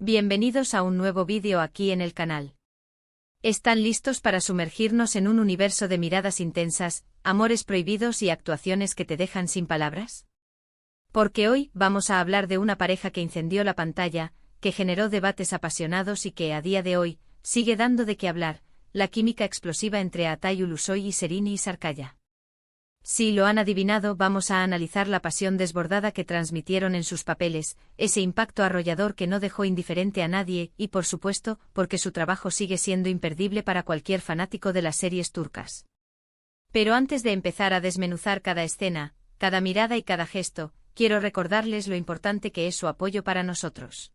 Bienvenidos a un nuevo vídeo aquí en el canal. ¿Están listos para sumergirnos en un universo de miradas intensas, amores prohibidos y actuaciones que te dejan sin palabras? Porque hoy vamos a hablar de una pareja que incendió la pantalla, que generó debates apasionados y que a día de hoy sigue dando de qué hablar, la química explosiva entre Atay Ulusoy y Serrini Sarkaya. Si lo han adivinado, vamos a analizar la pasión desbordada que transmitieron en sus papeles, ese impacto arrollador que no dejó indiferente a nadie y, por supuesto, porque su trabajo sigue siendo imperdible para cualquier fanático de las series turcas. Pero antes de empezar a desmenuzar cada escena, cada mirada y cada gesto, quiero recordarles lo importante que es su apoyo para nosotros.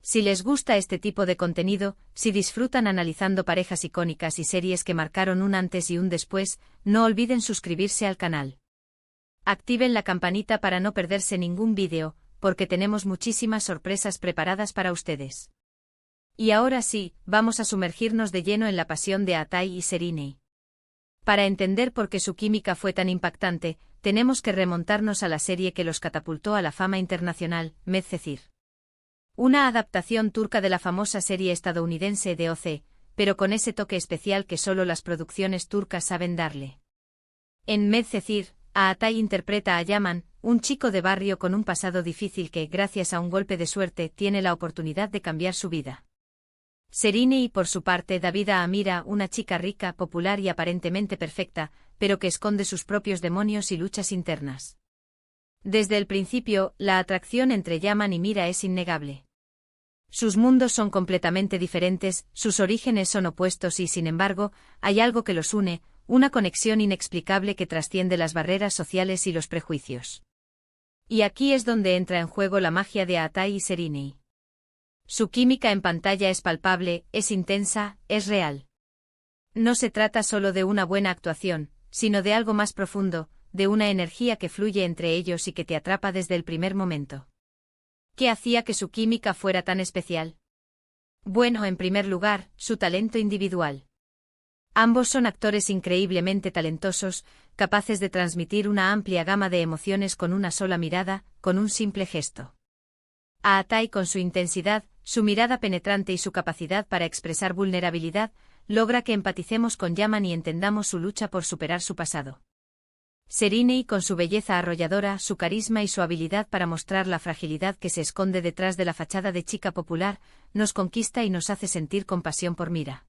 Si les gusta este tipo de contenido, si disfrutan analizando parejas icónicas y series que marcaron un antes y un después, no olviden suscribirse al canal. Activen la campanita para no perderse ningún vídeo, porque tenemos muchísimas sorpresas preparadas para ustedes. Y ahora sí, vamos a sumergirnos de lleno en la pasión de Atay y Serrini. Para entender por qué su química fue tan impactante, tenemos que remontarnos a la serie que los catapultó a la fama internacional, Medcezir. Una adaptación turca de la famosa serie estadounidense de OC, pero con ese toque especial que solo las producciones turcas saben darle. En Medcezir, Atay interpreta a Yaman, un chico de barrio con un pasado difícil que, gracias a un golpe de suerte, tiene la oportunidad de cambiar su vida. Serrini, por su parte, da vida a Mira, una chica rica, popular y aparentemente perfecta, pero que esconde sus propios demonios y luchas internas. Desde el principio, la atracción entre Yaman y Mira es innegable. Sus mundos son completamente diferentes, sus orígenes son opuestos y, sin embargo, hay algo que los une, una conexión inexplicable que trasciende las barreras sociales y los prejuicios. Y aquí es donde entra en juego la magia de Atay y Serrini. Su química en pantalla es palpable, es intensa, es real. No se trata solo de una buena actuación, sino de algo más profundo, de una energía que fluye entre ellos y que te atrapa desde el primer momento. ¿Qué hacía que su química fuera tan especial? Bueno, en primer lugar, su talento individual. Ambos son actores increíblemente talentosos, capaces de transmitir una amplia gama de emociones con una sola mirada, con un simple gesto. A Atay, con su intensidad, su mirada penetrante y su capacidad para expresar vulnerabilidad, logra que empaticemos con Yaman y entendamos su lucha por superar su pasado. Serrini, con su belleza arrolladora, su carisma y su habilidad para mostrar la fragilidad que se esconde detrás de la fachada de chica popular, nos conquista y nos hace sentir compasión por Mira.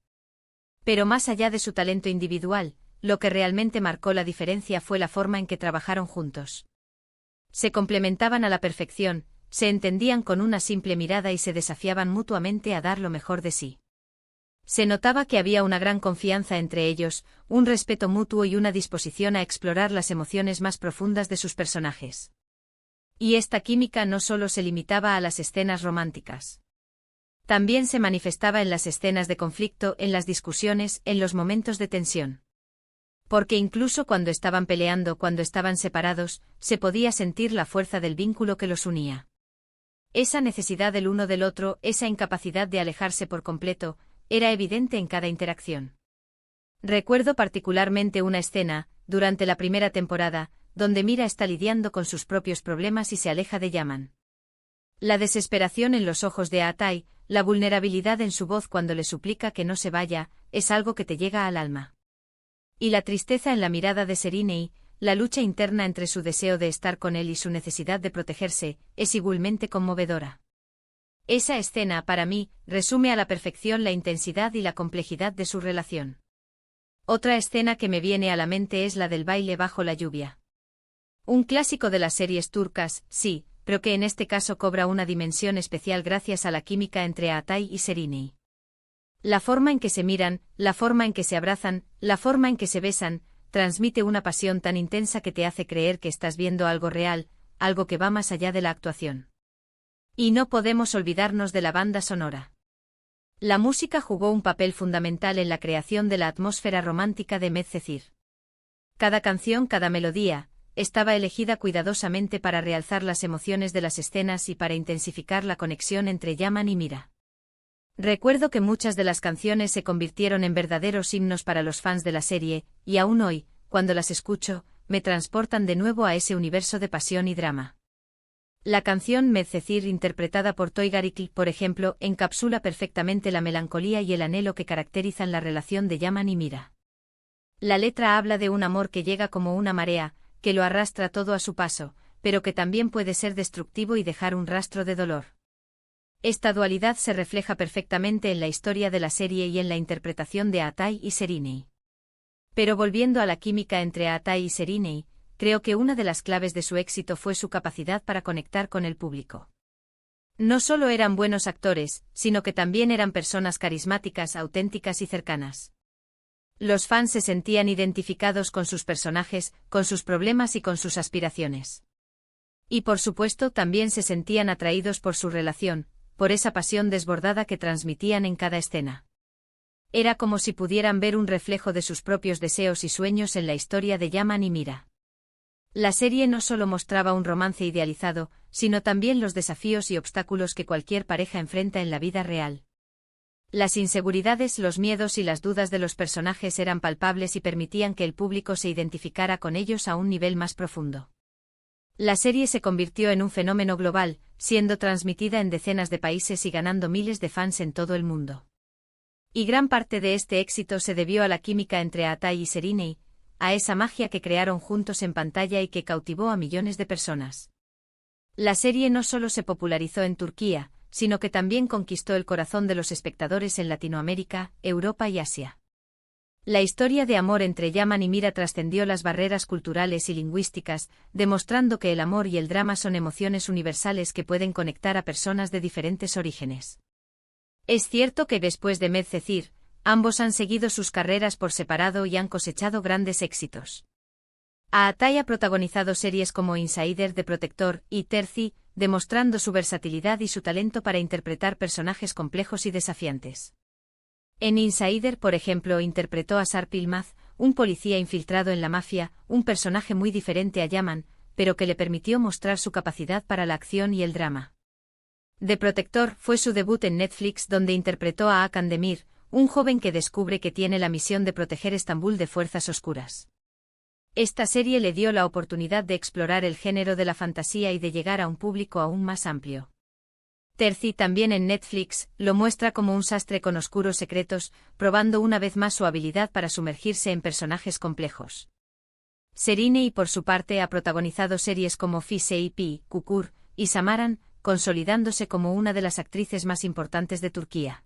Pero más allá de su talento individual, lo que realmente marcó la diferencia fue la forma en que trabajaron juntos. Se complementaban a la perfección, se entendían con una simple mirada y se desafiaban mutuamente a dar lo mejor de sí. Se notaba que había una gran confianza entre ellos, un respeto mutuo y una disposición a explorar las emociones más profundas de sus personajes. Y esta química no solo se limitaba a las escenas románticas. También se manifestaba en las escenas de conflicto, en las discusiones, en los momentos de tensión. Porque incluso cuando estaban peleando, cuando estaban separados, se podía sentir la fuerza del vínculo que los unía. Esa necesidad del uno del otro, esa incapacidad de alejarse por completo, era evidente en cada interacción. Recuerdo particularmente una escena, durante la primera temporada, donde Mira está lidiando con sus propios problemas y se aleja de Yaman. La desesperación en los ojos de Atay, la vulnerabilidad en su voz cuando le suplica que no se vaya, es algo que te llega al alma. Y la tristeza en la mirada de Serrini, la lucha interna entre su deseo de estar con él y su necesidad de protegerse, es igualmente conmovedora. Esa escena, para mí, resume a la perfección la intensidad y la complejidad de su relación. Otra escena que me viene a la mente es la del baile bajo la lluvia. Un clásico de las series turcas, sí, pero que en este caso cobra una dimensión especial gracias a la química entre Atay y Serrini. La forma en que se miran, la forma en que se abrazan, la forma en que se besan, transmite una pasión tan intensa que te hace creer que estás viendo algo real, algo que va más allá de la actuación. Y no podemos olvidarnos de la banda sonora. La música jugó un papel fundamental en la creación de la atmósfera romántica de Medcezir. Cada canción, cada melodía, estaba elegida cuidadosamente para realzar las emociones de las escenas y para intensificar la conexión entre Yaman y Mira. Recuerdo que muchas de las canciones se convirtieron en verdaderos himnos para los fans de la serie, y aún hoy, cuando las escucho, me transportan de nuevo a ese universo de pasión y drama. La canción Medcezir interpretada por Toygarikl, por ejemplo, encapsula perfectamente la melancolía y el anhelo que caracterizan la relación de Yaman y Mira. La letra habla de un amor que llega como una marea, que lo arrastra todo a su paso, pero que también puede ser destructivo y dejar un rastro de dolor. Esta dualidad se refleja perfectamente en la historia de la serie y en la interpretación de Atay y Seriney. Pero volviendo a la química entre Atay y Seriney, creo que una de las claves de su éxito fue su capacidad para conectar con el público. No solo eran buenos actores, sino que también eran personas carismáticas, auténticas y cercanas. Los fans se sentían identificados con sus personajes, con sus problemas y con sus aspiraciones. Y por supuesto también se sentían atraídos por su relación, por esa pasión desbordada que transmitían en cada escena. Era como si pudieran ver un reflejo de sus propios deseos y sueños en la historia de Yaman y Mira. La serie no solo mostraba un romance idealizado, sino también los desafíos y obstáculos que cualquier pareja enfrenta en la vida real. Las inseguridades, los miedos y las dudas de los personajes eran palpables y permitían que el público se identificara con ellos a un nivel más profundo. La serie se convirtió en un fenómeno global, siendo transmitida en decenas de países y ganando miles de fans en todo el mundo. Y gran parte de este éxito se debió a la química entre Atay y Seriney, a esa magia que crearon juntos en pantalla y que cautivó a millones de personas. La serie no solo se popularizó en Turquía, sino que también conquistó el corazón de los espectadores en Latinoamérica, Europa y Asia. La historia de amor entre Yaman y Mira trascendió las barreras culturales y lingüísticas, demostrando que el amor y el drama son emociones universales que pueden conectar a personas de diferentes orígenes. Es cierto que después de Medcezir, ambos han seguido sus carreras por separado y han cosechado grandes éxitos. Atay ha protagonizado series como Insider, The Protector y Terzi, demostrando su versatilidad y su talento para interpretar personajes complejos y desafiantes. En Insider, por ejemplo, interpretó a Sarp Yılmaz, un policía infiltrado en la mafia, un personaje muy diferente a Yaman, pero que le permitió mostrar su capacidad para la acción y el drama. The Protector fue su debut en Netflix, donde interpretó a Hakan Demir, un joven que descubre que tiene la misión de proteger Estambul de fuerzas oscuras. Esta serie le dio la oportunidad de explorar el género de la fantasía y de llegar a un público aún más amplio. Terzi, también en Netflix, lo muestra como un sastre con oscuros secretos, probando una vez más su habilidad para sumergirse en personajes complejos. Seriney, por su parte, ha protagonizado series como Fiseip, Kukur y Samaran, consolidándose como una de las actrices más importantes de Turquía.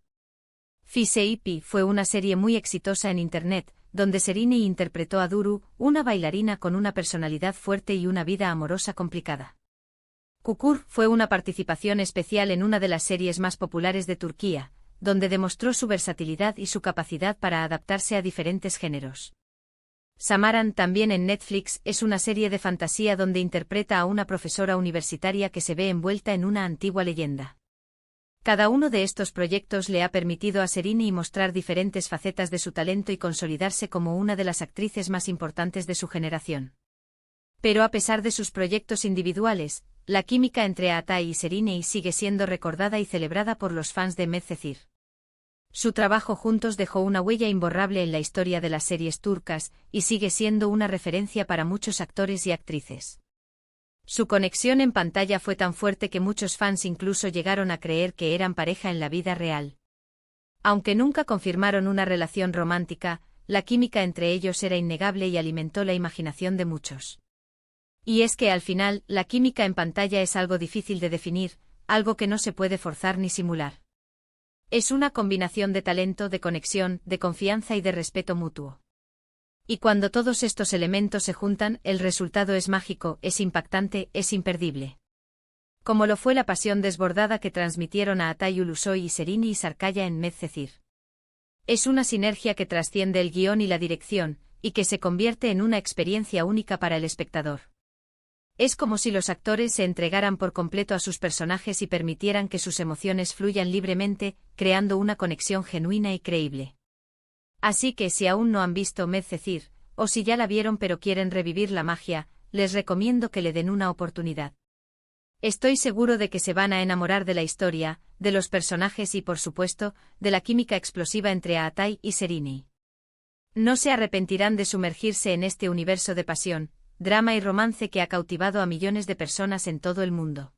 Fiseip fue una serie muy exitosa en Internet, donde Seriney interpretó a Duru, una bailarina con una personalidad fuerte y una vida amorosa complicada. Kukur fue una participación especial en una de las series más populares de Turquía, donde demostró su versatilidad y su capacidad para adaptarse a diferentes géneros. Samaran, también en Netflix, es una serie de fantasía donde interpreta a una profesora universitaria que se ve envuelta en una antigua leyenda. Cada uno de estos proyectos le ha permitido a Seriney mostrar diferentes facetas de su talento y consolidarse como una de las actrices más importantes de su generación. Pero a pesar de sus proyectos individuales, la química entre Atay y Seriney sigue siendo recordada y celebrada por los fans de Medcezir. Su trabajo juntos dejó una huella imborrable en la historia de las series turcas y sigue siendo una referencia para muchos actores y actrices. Su conexión en pantalla fue tan fuerte que muchos fans incluso llegaron a creer que eran pareja en la vida real. Aunque nunca confirmaron una relación romántica, la química entre ellos era innegable y alimentó la imaginación de muchos. Y es que al final, la química en pantalla es algo difícil de definir, algo que no se puede forzar ni simular. Es una combinación de talento, de conexión, de confianza y de respeto mutuo. Y cuando todos estos elementos se juntan, el resultado es mágico, es impactante, es imperdible. Como lo fue la pasión desbordada que transmitieron a Atay Ulusoy y Seriney y Sarkaya en Medcezir. Es una sinergia que trasciende el guión y la dirección, y que se convierte en una experiencia única para el espectador. Es como si los actores se entregaran por completo a sus personajes y permitieran que sus emociones fluyan libremente, creando una conexión genuina y creíble. Así que si aún no han visto Medcezir, o si ya la vieron pero quieren revivir la magia, les recomiendo que le den una oportunidad. Estoy seguro de que se van a enamorar de la historia, de los personajes y por supuesto, de la química explosiva entre Atay y Seriney. No se arrepentirán de sumergirse en este universo de pasión, drama y romance que ha cautivado a millones de personas en todo el mundo.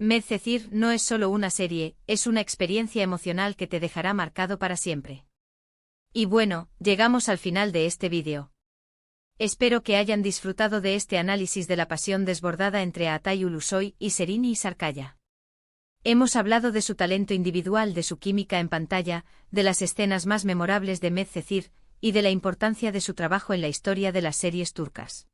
Medcezir no es solo una serie, es una experiencia emocional que te dejará marcado para siempre. Y bueno, llegamos al final de este vídeo. Espero que hayan disfrutado de este análisis de la pasión desbordada entre Aatai Ulusoy y Sereni Sarkaya. Hemos hablado de su talento individual, de su química en pantalla, de las escenas más memorables de Medcezir, y de la importancia de su trabajo en la historia de las series turcas.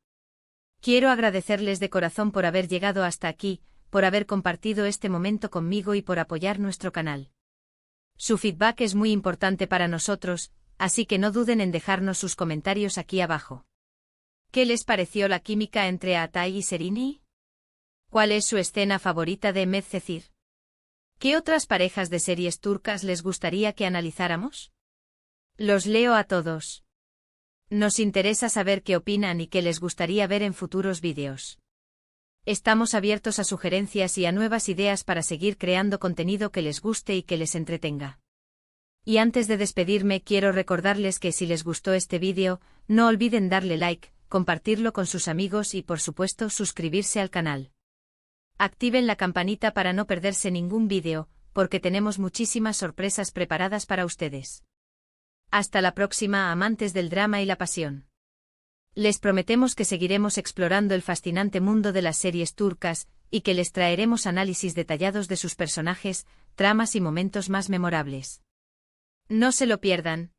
Quiero agradecerles de corazón por haber llegado hasta aquí, por haber compartido este momento conmigo y por apoyar nuestro canal. Su feedback es muy importante para nosotros, así que no duden en dejarnos sus comentarios aquí abajo. ¿Qué les pareció la química entre Aatai y Sereni? ¿Cuál es su escena favorita de Medcezir? ¿Qué otras parejas de series turcas les gustaría que analizáramos? Los leo a todos. Nos interesa saber qué opinan y qué les gustaría ver en futuros vídeos. Estamos abiertos a sugerencias y a nuevas ideas para seguir creando contenido que les guste y que les entretenga. Y antes de despedirme, quiero recordarles que si les gustó este vídeo, no olviden darle like, compartirlo con sus amigos y por supuesto suscribirse al canal. Activen la campanita para no perderse ningún vídeo, porque tenemos muchísimas sorpresas preparadas para ustedes. Hasta la próxima, amantes del drama y la pasión. Les prometemos que seguiremos explorando el fascinante mundo de las series turcas, y que les traeremos análisis detallados de sus personajes, tramas y momentos más memorables. No se lo pierdan.